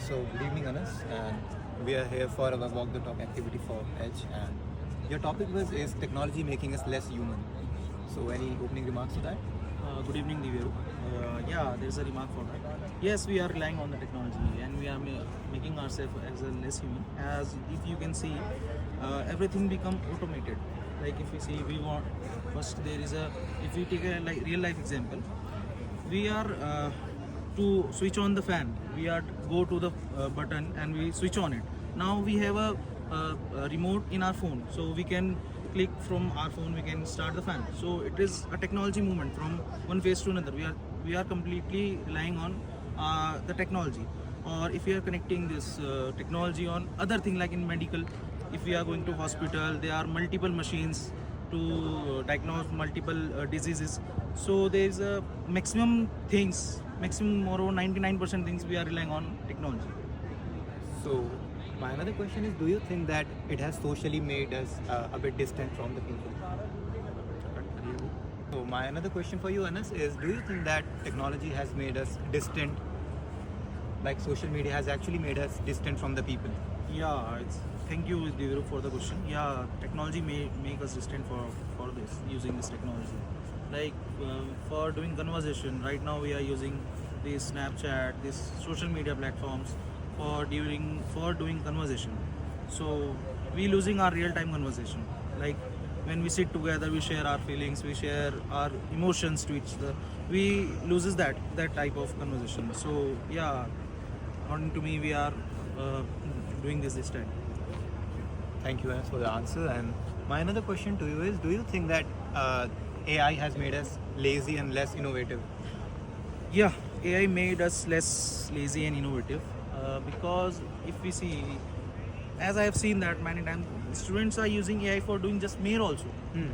So, good evening, Anas, and we are here for our Walk the Talk activity for Edge. And your topic is technology making us less human. So, any opening remarks to that? Good evening, Divya. Yeah, there's a remark for that. Yes, we are relying on the technology and we are making ourselves as a less human. As if you can see, everything become automated. Like if we see, we want first there is a if we take a like real life example, we are to switch on the fan. We are go to the button and we switch on it. Now we have a remote in our phone, so we can click from our phone. We can start the fan. So it is a technology movement from one phase to another. We are completely relying on the technology. Or if we are connecting this technology on other thing like in medical, if we are going to hospital, there are multiple machines to diagnose multiple diseases. So there is a maximum more over 99% things we are relying on technology. So, my another question is, do you think that it has socially made us a bit distant from the people? So, my another question for you, Anas, is, do you think that technology has made us distant? Like social media has actually made us distant from the people? Yeah, thank you, Divya, for the question. Yeah, technology may make us distant for this using this technology. Like for doing conversation, right now we are using this Snapchat, this social media platforms for doing conversation. So we losing our real time conversation. Like when we sit together, we share our feelings, we share our emotions to each other. We loses that type of conversation. So yeah, according to me, we are doing this time. Thank you, Anas, for the answer. And my another question to you is, do you think that AI has made us lazy and less innovative? Yeah, AI made us less lazy and innovative because if we see, as I have seen that many times, students are using AI for doing just mail also.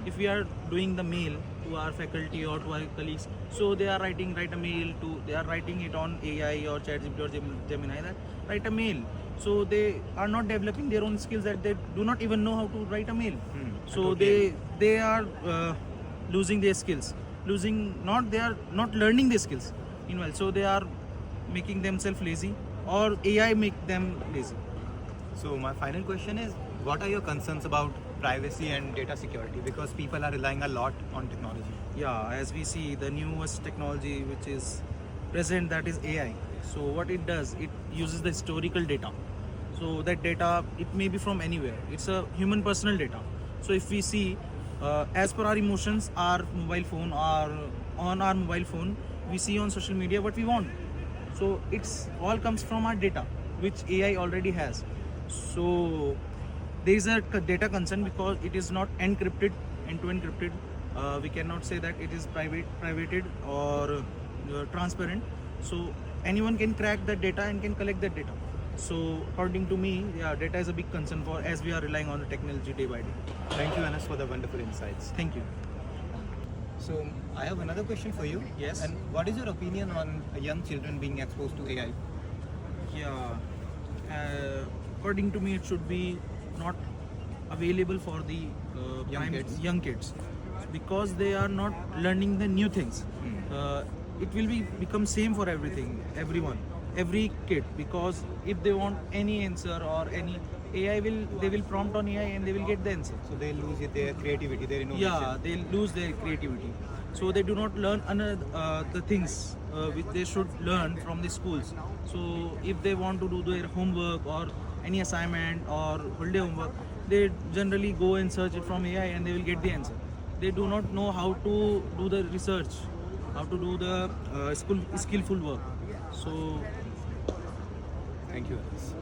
If we are doing the mail to our faculty or to our colleagues, so they are write a mail to, they are writing it on AI or ChatGPT or Gemini, that write a mail. So they are not developing their own skills, that they do not even know how to write a mail. So they are losing their skills, they are not learning their skills. Meanwhile, so they are making themselves lazy, or AI make them lazy. So my final question is, what are your concerns about privacy and data security? Because people are relying a lot on technology. Yeah, as we see the newest technology which is present, that is AI. So what it does, it uses the historical data. So that data, it may be from anywhere. It's a human personal data. So if we see, as per our emotions, our mobile phone, or on our mobile phone, we see on social media what we want. So it's all comes from our data, which AI already has. So there is a data concern because it is not encrypted, end-to-end encrypted. We cannot say that it is privated or transparent. So anyone can crack that data and can collect that data. So according to me, yeah, data is a big concern for, as we are relying on the technology day by day. Thank you, Anas, for the wonderful insights. Thank you. So I have another question for you. Yes. And what is your opinion on young children being exposed to AI? Yeah, according to me, it should be not available for the young kids because they are not learning the new things. It will become same for every kid, because if they want any answer or any they will prompt on AI and they will get the answer. So they lose their creativity, their innovation. Yeah, they lose their creativity. So they do not learn the things which they should learn from the schools. So if they want to do their homework or any assignment or holiday homework, they generally go and search it from AI and they will get the answer. They do not know how to do the research, how to do the skillful work. So Thank you, Anas.